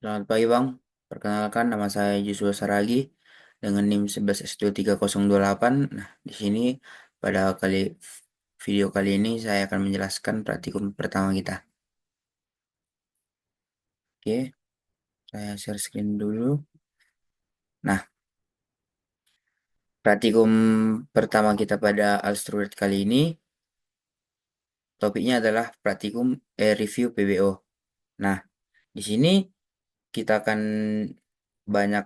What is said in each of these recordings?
Selamat pagi Bang, perkenalkan nama saya Joshua Saragi dengan NIM 11S23028. Nah, di sini pada video kali ini saya akan menjelaskan praktikum pertama kita. Oke, saya share screen dulu. Nah, praktikum pertama kita pada Alstrued kali ini topiknya adalah praktikum review PBO. Nah, di sini kita akan banyak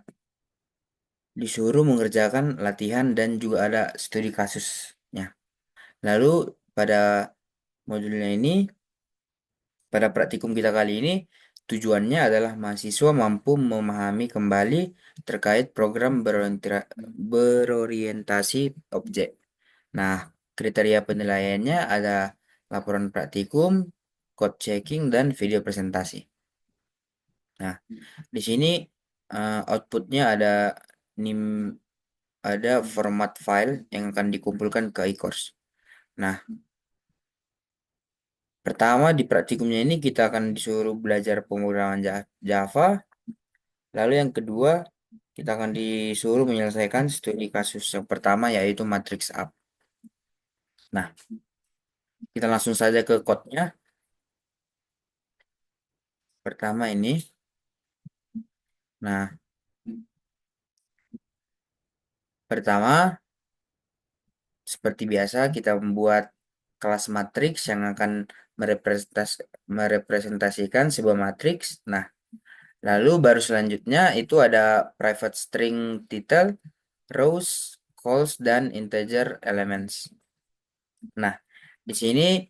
disuruh mengerjakan latihan dan juga ada studi kasusnya. Lalu pada modulnya ini, pada praktikum kita kali ini, tujuannya adalah mahasiswa mampu memahami kembali terkait program berorientasi objek. Nah, kriteria penilaiannya ada laporan praktikum, code checking, dan video presentasi. Nah, di sini outputnya ada NIM, ada format file yang akan dikumpulkan ke eCourse. Nah, pertama di praktikumnya ini kita akan disuruh belajar pemrograman Java, lalu yang kedua kita akan disuruh menyelesaikan studi kasus yang pertama yaitu matrix up. Nah, kita langsung saja ke code-nya. Pertama ini. Nah, pertama seperti biasa kita membuat kelas matriks yang akan merepresentasikan sebuah matriks. Nah, lalu baru selanjutnya itu ada private string title, rows, calls, dan integer elements. Nah, di sini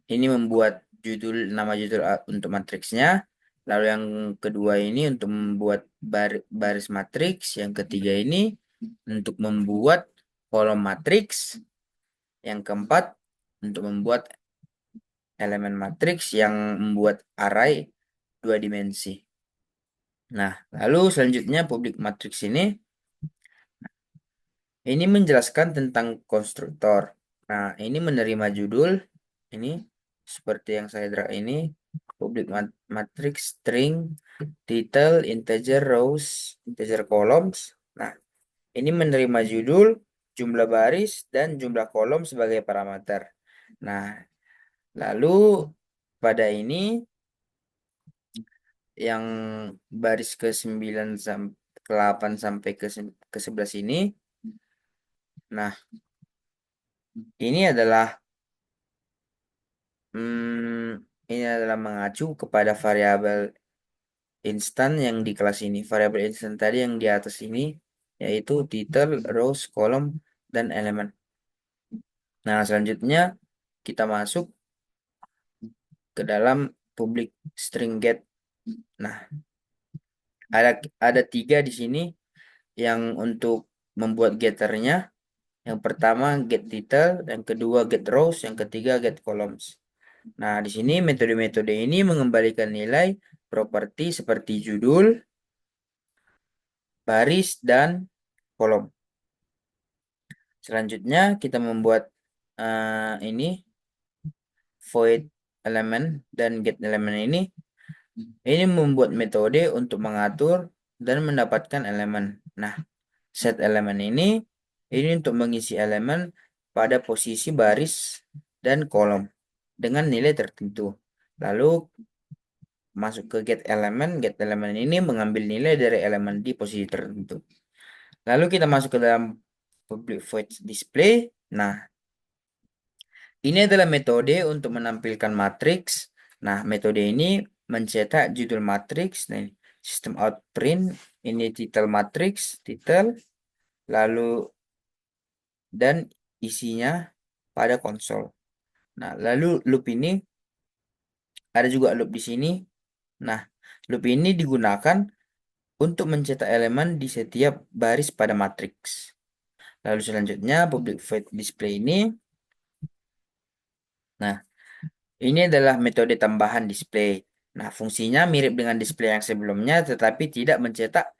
ini membuat nama judul untuk matriksnya. Lalu yang kedua ini untuk membuat baris matriks. Yang ketiga ini untuk membuat kolom matriks. Yang keempat untuk membuat elemen matriks yang membuat array dua dimensi. Nah, lalu selanjutnya publik matriks ini menjelaskan tentang konstruktor. Nah, ini menerima judul ini seperti yang saya drag ini public matrix string title integer rows integer columns. Nah, ini menerima judul, jumlah baris dan jumlah kolom sebagai parameter. Nah, lalu pada ini yang baris ke-9 sampai ke-8 sampai ke-11 ini. Nah, ini adalah ini adalah mengacu kepada variabel instan yang di kelas ini. Variabel instan tadi yang di atas ini yaitu title, rows, column, dan elemen. Nah, selanjutnya kita masuk ke dalam public string get. Nah, ada tiga di sini yang untuk membuat getternya. Yang pertama get title, yang kedua get rows, yang ketiga get columns. Nah, di sini metode-metode ini mengembalikan nilai properti seperti judul, baris, dan kolom. Selanjutnya kita membuat ini void elemen dan get elemen ini. Ini membuat metode untuk mengatur dan mendapatkan elemen. Nah, set elemen ini untuk mengisi elemen pada posisi baris dan kolom dengan nilai tertentu. Lalu masuk ke get elemen ini mengambil nilai dari elemen di posisi tertentu. Lalu kita masuk ke dalam public void display. Nah, ini adalah metode untuk menampilkan matriks. Nah, metode ini mencetak judul matriks. Nah, sistem out print ini title matriks, title, lalu dan isinya pada konsol. Nah, lalu loop ini ada juga loop di sini. Nah, loop ini digunakan untuk mencetak elemen di setiap baris pada matriks. Lalu selanjutnya public void display ini. Nah, ini adalah metode tambahan display. Nah, fungsinya mirip dengan display yang sebelumnya tetapi tidak mencetak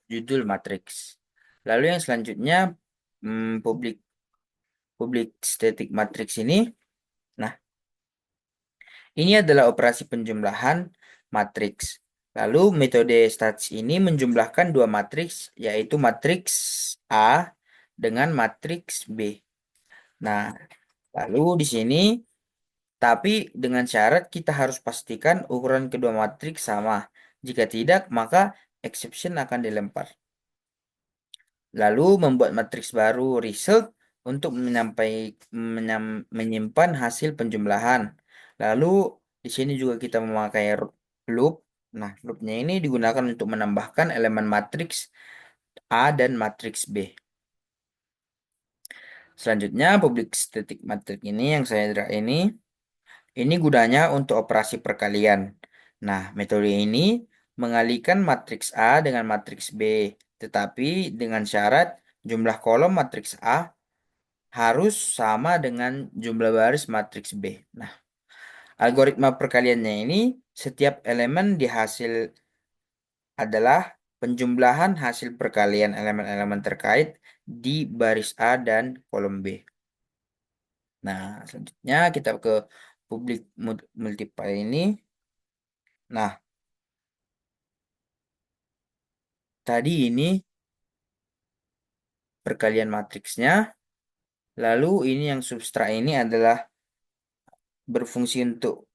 judul matriks. Lalu yang selanjutnya public static matrix ini. Nah, ini adalah operasi penjumlahan matriks. Lalu metode stats ini menjumlahkan dua matriks, yaitu matriks A dengan matriks B. Nah, lalu di sini, tapi dengan syarat kita harus pastikan ukuran kedua matriks sama. Jika tidak, maka exception akan dilempar. Lalu membuat matriks baru result untuk menyimpan hasil penjumlahan. Lalu di sini juga kita memakai loop. Nah, loopnya ini digunakan untuk menambahkan elemen matriks A dan matriks B. Selanjutnya, public static matrix ini yang saya drag ini gunanya untuk operasi perkalian. Nah, metode ini mengalihkan matriks A dengan matriks B, tetapi dengan syarat jumlah kolom matriks A harus sama dengan jumlah baris matriks B. Nah, algoritma perkaliannya ini setiap elemen di hasil adalah penjumlahan hasil perkalian elemen-elemen terkait di baris A dan kolom B. Nah, selanjutnya kita ke public multiply ini. Nah, tadi ini perkalian matriksnya. Lalu ini yang substrat ini adalah berfungsi untuk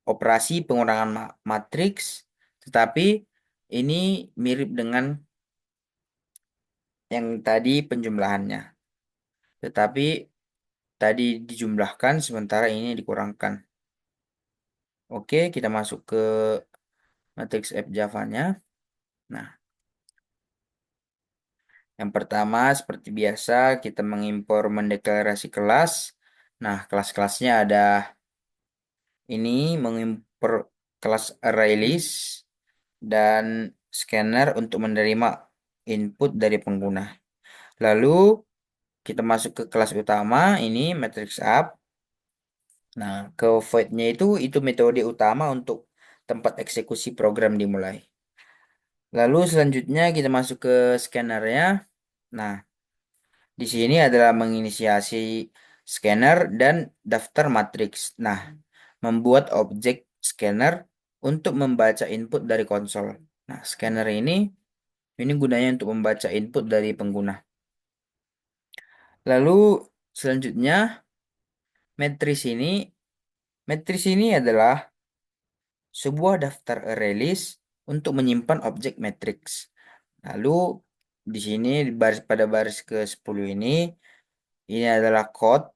operasi pengurangan matriks, tetapi ini mirip dengan yang tadi penjumlahannya. Tetapi tadi dijumlahkan sementara ini dikurangkan. Oke, kita masuk ke matriks F Java-nya. Nah, yang pertama seperti biasa kita mengimpor mendeklarasi kelas. Nah, kelas-kelasnya ada ini mengimpor kelas ArrayList dan scanner untuk menerima input dari pengguna. Lalu kita masuk ke kelas utama ini matrix up. Nah, ke void-nya itu metode utama untuk tempat eksekusi program dimulai. Lalu selanjutnya kita masuk ke scanner-nya. Nah, di sini adalah menginisiasi scanner dan daftar matriks. Nah, membuat objek scanner untuk membaca input dari konsol. Nah, scanner ini gunanya untuk membaca input dari pengguna. Lalu selanjutnya matriks ini adalah sebuah daftar array list untuk menyimpan objek matriks. Lalu di sini pada baris ke-10 ini adalah code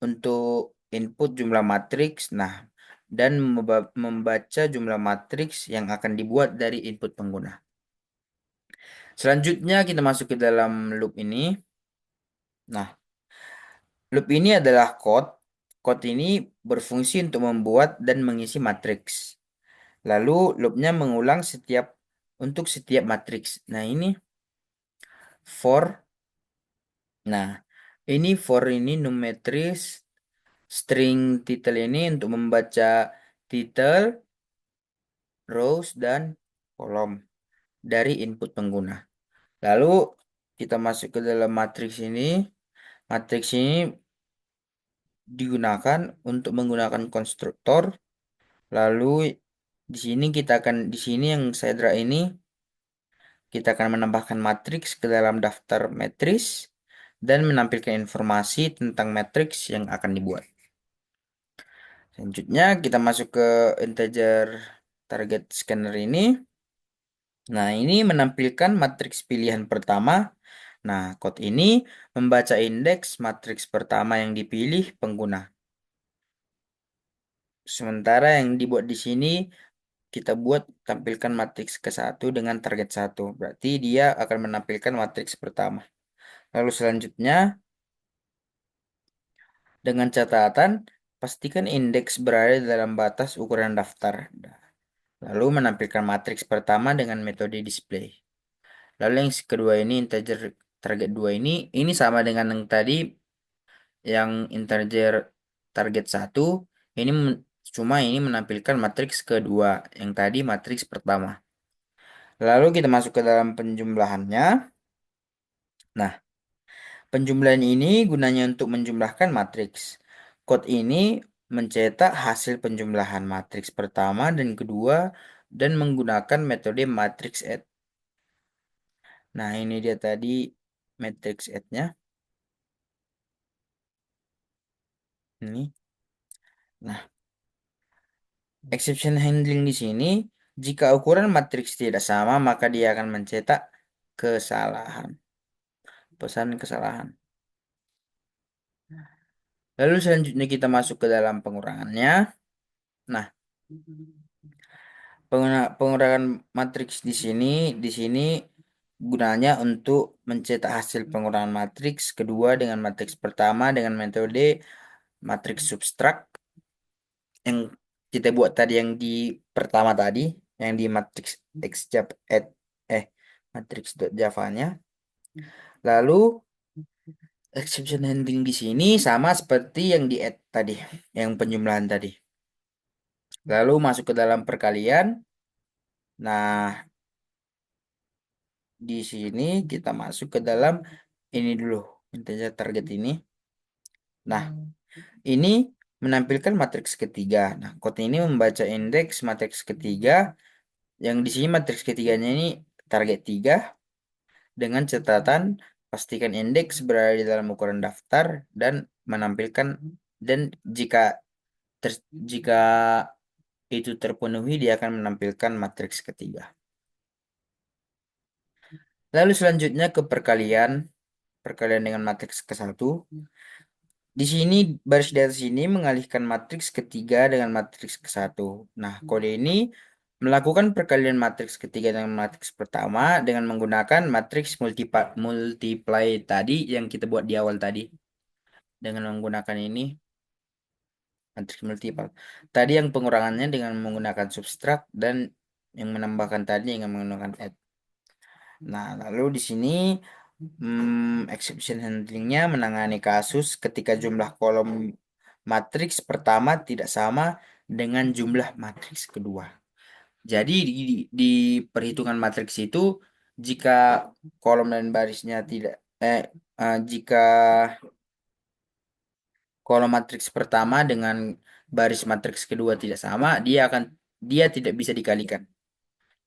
untuk input jumlah matriks. Nah, dan membaca jumlah matriks yang akan dibuat dari input pengguna. Selanjutnya kita masuk ke dalam loop ini. Nah, loop ini adalah code. Code ini berfungsi untuk membuat dan mengisi matriks. Lalu loopnya mengulang untuk setiap matriks. Nah, ini for. Nah, ini for ini numetris string title ini untuk membaca title, rows, dan kolom dari input pengguna. Lalu kita masuk ke dalam matriks ini. Matriks ini digunakan untuk menggunakan konstruktor. Lalu di sini yang saya draw ini kita akan menambahkan matriks ke dalam daftar matriks dan menampilkan informasi tentang matriks yang akan dibuat. Selanjutnya kita masuk ke integer target scanner ini. Nah, ini menampilkan matriks pilihan pertama. Nah, code ini membaca indeks matriks pertama yang dipilih pengguna. Sementara yang dibuat di sini kita buat tampilkan matriks ke-1 dengan target 1. Berarti dia akan menampilkan matriks pertama. Lalu selanjutnya dengan catatan pastikan indeks berada dalam batas ukuran daftar. Lalu menampilkan matriks pertama dengan metode display. Lalu yang kedua ini integer target 2 ini sama dengan yang tadi yang integer target 1 ini cuma ini menampilkan matriks kedua, yang tadi matriks pertama. Lalu kita masuk ke dalam penjumlahannya. Nah, penjumlahan ini gunanya untuk menjumlahkan matriks. Code ini mencetak hasil penjumlahan matriks pertama dan kedua dan menggunakan metode matrix add. Nah, ini dia tadi matrix add-nya. Ini. Nah, exception handling di sini, jika ukuran matriks tidak sama, maka dia akan mencetak kesalahan. Pesan kesalahan. Lalu selanjutnya kita masuk ke dalam pengurangannya. Nah, pengurangan matriks di sini gunanya untuk mencetak hasil pengurangan matriks kedua dengan matriks pertama dengan metode matriks subtrak yang kita buat tadi yang di pertama tadi, yang di matriks xjap add matrix.java-nya. Lalu exception handling di sini sama seperti yang di add tadi, yang penjumlahan tadi. Lalu masuk ke dalam perkalian. Nah, di sini kita masuk ke dalam ini dulu, integer target ini. Nah, ini menampilkan matriks ketiga. Nah, kode ini membaca indeks matriks ketiga, yang di sini matriks ketiganya ini target 3 dengan catatan pastikan indeks berada di dalam ukuran daftar dan menampilkan, dan jika jika itu terpenuhi dia akan menampilkan matriks ketiga. Lalu selanjutnya ke perkalian dengan matriks ke satu. Di sini baris di atas ini mengalihkan matriks ketiga dengan matriks ke satu. Nah, kode ini melakukan perkalian matriks ketiga dengan matriks pertama dengan menggunakan matriks multiply tadi yang kita buat di awal tadi. Dengan menggunakan ini matriks multiply. Tadi yang pengurangannya dengan menggunakan subtrak dan yang menambahkan tadi dengan menggunakan add. Nah, lalu di sini exception handlingnya menangani kasus ketika jumlah kolom matriks pertama tidak sama dengan jumlah matriks kedua. Jadi di perhitungan matriks itu, jika kolom dan barisnya tidak jika kolom matriks pertama dengan baris matriks kedua tidak sama, dia tidak bisa dikalikan.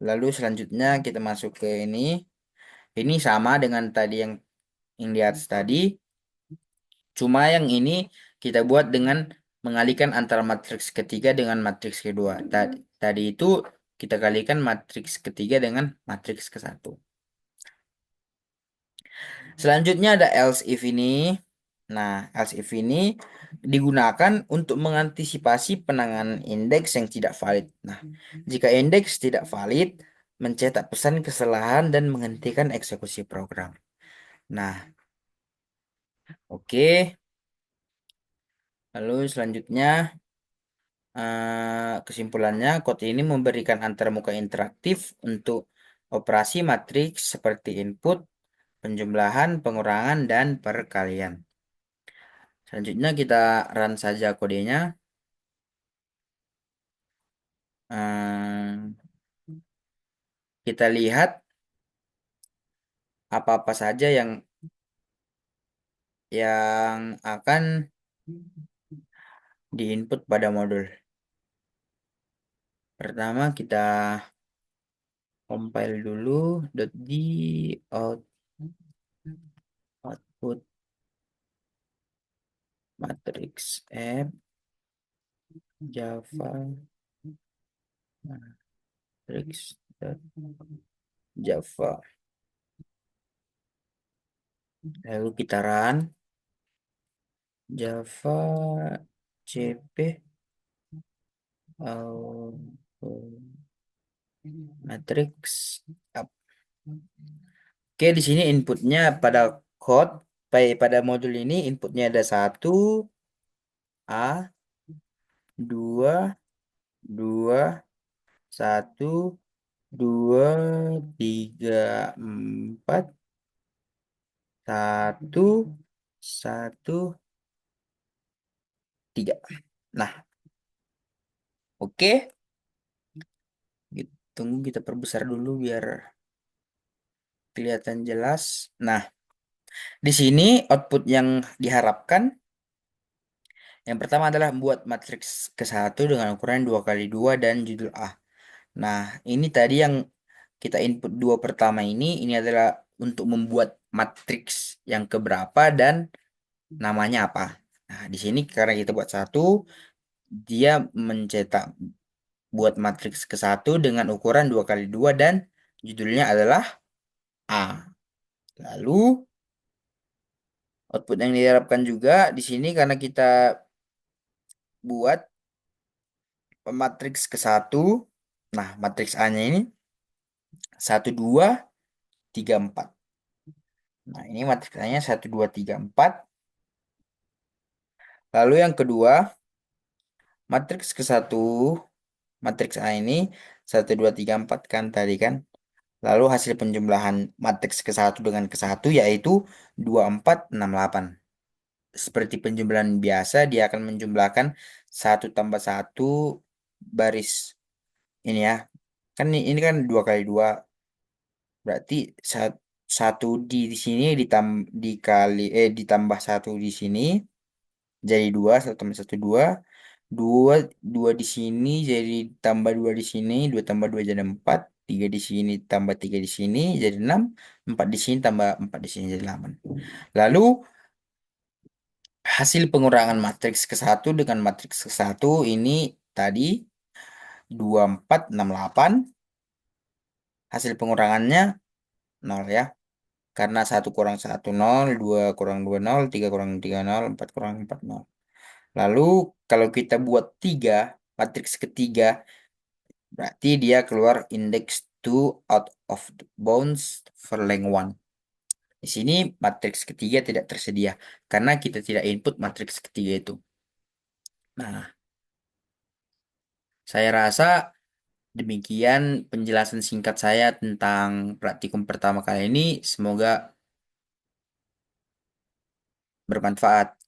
Lalu selanjutnya kita masuk ke ini. Ini sama dengan tadi yang di atas tadi. Cuma yang ini kita buat dengan mengalihkan antara matriks ketiga dengan matriks kedua. Tadi itu kita kalikan matriks ketiga dengan matriks ke satu. Selanjutnya ada else if ini. Nah, else if ini digunakan untuk mengantisipasi penanganan indeks yang tidak valid. Nah, jika indeks tidak valid, mencetak pesan kesalahan dan menghentikan eksekusi program. Nah, oke. Lalu selanjutnya kesimpulannya, kode ini memberikan antarmuka interaktif untuk operasi matriks seperti input, penjumlahan, pengurangan, dan perkalian. Selanjutnya kita run saja kodenya. Hmm, kita lihat apa-apa saja yang akan diinput pada modul. Pertama kita compile dulu .d output matrix app java matrix java. Lalu kita run java cp matrix app. Oke, di sini inputnya pada code pada modul ini inputnya ada 1 A 2 2 1 2 3 4 1 1 3. Nah, oke. Tunggu kita perbesar dulu biar kelihatan jelas. Nah, di sini output yang diharapkan yang pertama adalah membuat matriks ke satu dengan ukuran 2 kali 2 dan judul A. Nah, ini tadi yang kita input dua pertama ini adalah untuk membuat matriks yang keberapa dan namanya apa. Nah, di sini karena kita buat satu, dia mencetak buat matriks ke satu dengan ukuran 2 kali 2 dan judulnya adalah A. Lalu output yang diharapkan juga di sini karena kita buat matriks ke satu. Nah, matriks A-nya ini 1 2 3 4. Nah, ini matriks A-nya 1 2 3 4. Lalu yang kedua, matriks ke satu, matriks A ini 1 2 3 4 kan tadi kan. Lalu hasil penjumlahan matriks ke satu dengan ke satu yaitu 2 4 6 8. Seperti penjumlahan biasa, dia akan menjumlahkan satu tambah satu baris ini ya. Kan ini kan 2 kali 2, berarti satu di sini ditambah satu di sini jadi dua, satu tambah satu dua, dua dua di sini jadi tambah dua di sini, dua tambah dua jadi empat, tiga di sini tambah tiga di sini jadi enam, empat di sini tambah empat di sini jadi delapan. Lalu hasil pengurangan matriks ke satu dengan matriks ke satu ini tadi 2 4 6 8. Hasil pengurangannya nol ya. Karena satu kurang satu nol, dua kurang dua nol, tiga kurang tiga nol, empat kurang empat nol. Lalu kalau kita buat tiga, matriks ketiga, berarti dia keluar index 2 out of the bounds for length 1. Di sini matriks ketiga tidak tersedia karena kita tidak input matriks ketiga itu. Nah, saya rasa demikian penjelasan singkat saya tentang praktikum pertama kali ini. Semoga bermanfaat.